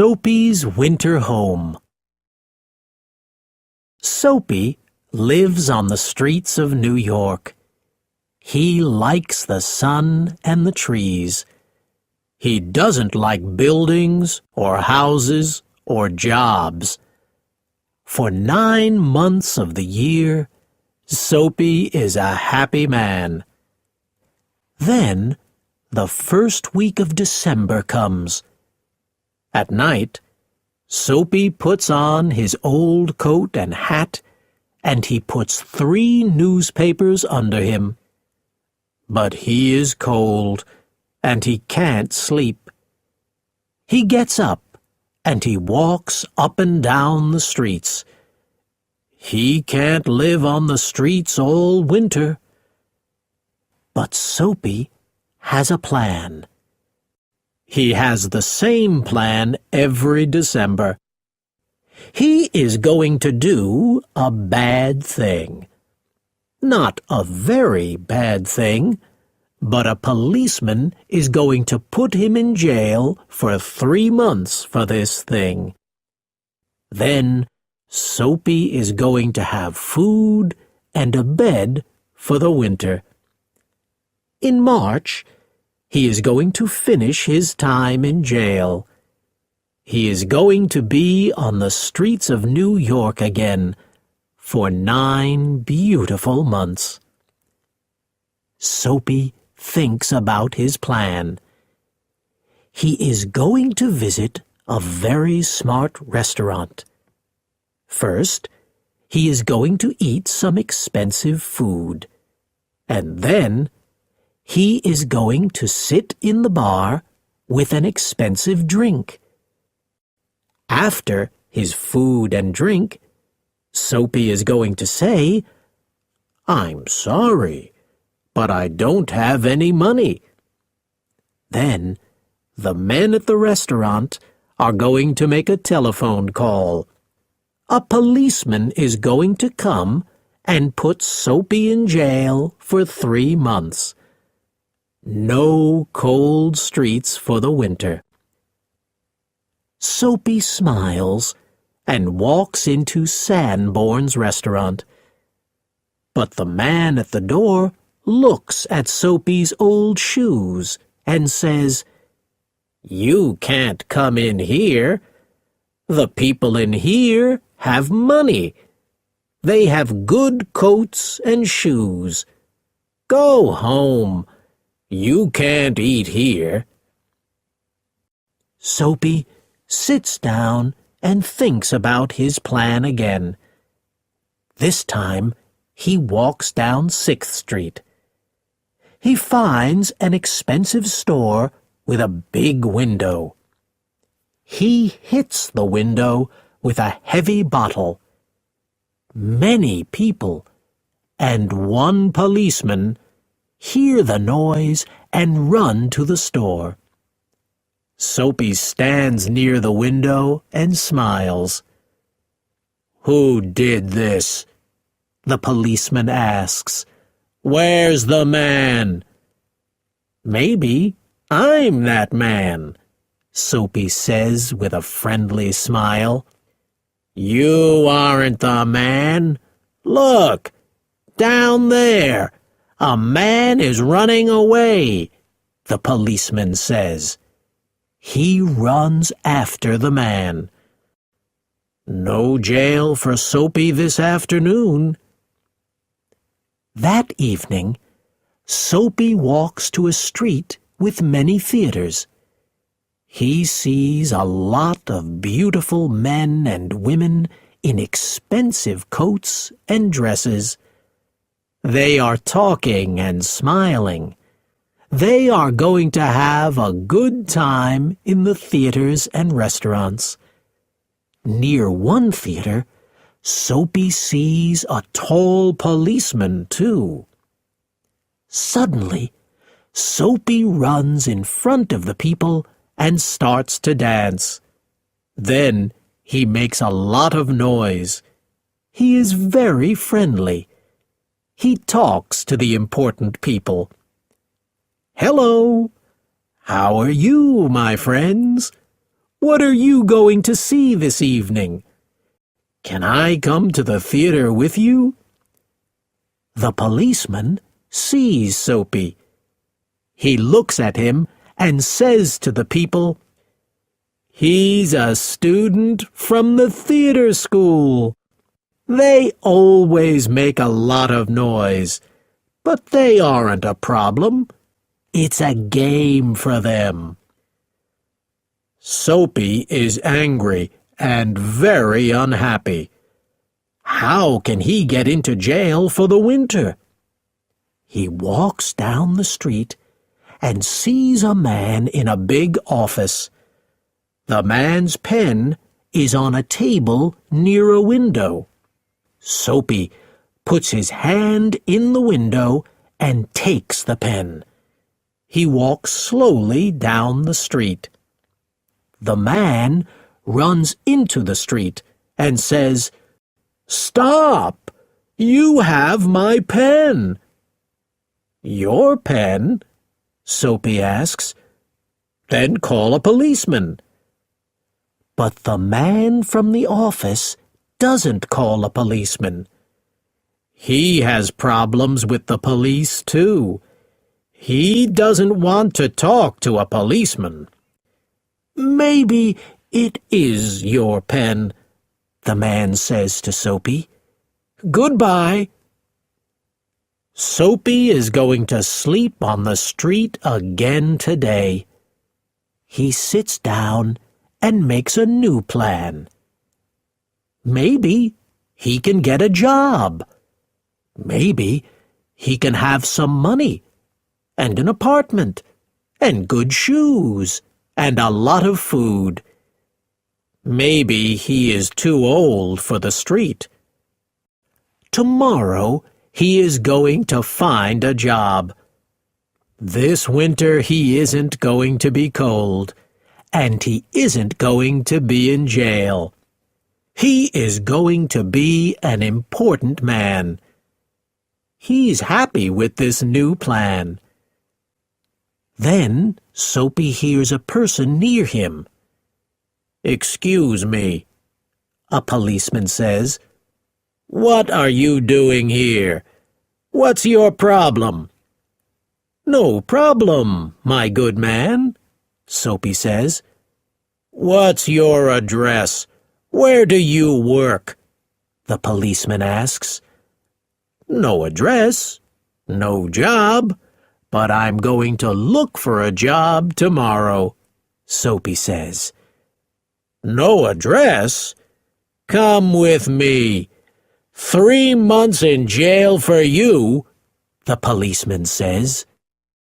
Soapy's Winter Home. Soapy lives on the streets of New York. He likes the sun and the trees. He doesn't like buildings or houses or jobs. For 9 months of the year, Soapy is a happy man. Then, the first week of December comes. At night, Soapy puts on his old coat and hat, and he puts 3 newspapers under him. But he is cold, and he can't sleep. He gets up, and he walks up and down the streets. He can't live on the streets all winter. But Soapy has a plan. He has the same plan every December. He is going to do a bad thing. Not a very bad thing, but a policeman is going to put him in jail for 3 months for this thing. Then Soapy is going to have food and a bed for the winter. In March, he is going to finish his time in jail. He is going to be on the streets of New York again for 9 beautiful months. Soapy thinks about his plan. He is going to visit a very smart restaurant. First, he is going to eat some expensive food. And then, he is going to sit in the bar with an expensive drink. After his food and drink, Soapy is going to say, "I'm sorry, but I don't have any money." Then, the men at the restaurant are going to make a telephone call. A policeman is going to come and put Soapy in jail for 3 months. No cold streets for the winter. Soapy smiles and walks into Sanborn's restaurant. But the man at the door looks at Soapy's old shoes and says, "You can't come in here. The people in here have money. They have good coats and shoes. Go home. You can't eat here." Soapy sits down and thinks about his plan again. This time, he walks down 6th Street. He finds an expensive store with a big window. He hits the window with a heavy bottle. Many people and 1 policeman hear the noise and run to the store. Soapy stands near the window and smiles. "Who did this?" the policeman asks. "Where's the man?" "Maybe I'm that man," Soapy says with a friendly smile. "You aren't the man. Look, down there. A man is running away," the policeman says. He runs after the man. No jail for Soapy this afternoon. That evening, Soapy walks to a street with many theaters. He sees a lot of beautiful men and women in expensive coats and dresses. They are talking and smiling. They are going to have a good time in the theaters and restaurants. Near one theater, Soapy sees a tall policeman, too. Suddenly, Soapy runs in front of the people and starts to dance. Then he makes a lot of noise. He is very friendly. He talks to the important people. "Hello! How are you, my friends? What are you going to see this evening? Can I come to the theater with you? The policeman sees Soapy. He looks at him and says to the people, "He's a student from the theater school. They always make a lot of noise, but they aren't a problem. It's a game for them." Soapy is angry and very unhappy. How can he get into jail for the winter? He walks down the street and sees a man in a big office. The man's pen is on a table near a window. Soapy puts his hand in the window and takes the pen. He walks slowly down the street. The man runs into the street and says, "Stop! You have my pen." "Your pen?" Soapy asks. "Then call a policeman." But the man from the office doesn't call a policeman. He has problems with the police, too. He doesn't want to talk to a policeman. "Maybe it is your pen," the man says to Soapy. "Goodbye." Soapy is going to sleep on the street again today. He sits down and makes a new plan. Maybe he can get a job. Maybe he can have some money and an apartment and good shoes and a lot of food. Maybe he is too old for the street. Tomorrow he is going to find a job. This winter he isn't going to be cold, and he isn't going to be in jail. He is going to be an important man. He's happy with this new plan. Then Soapy hears a person near him. "Excuse me," a policeman says. "What are you doing here? What's your problem?" "No problem, my good man," Soapy says. "What's your address? Where do you work?" the policeman asks. "No address, no job, but I'm going to look for a job tomorrow," Soapy says. "No address? Come with me. 3 months in jail for you," the policeman says.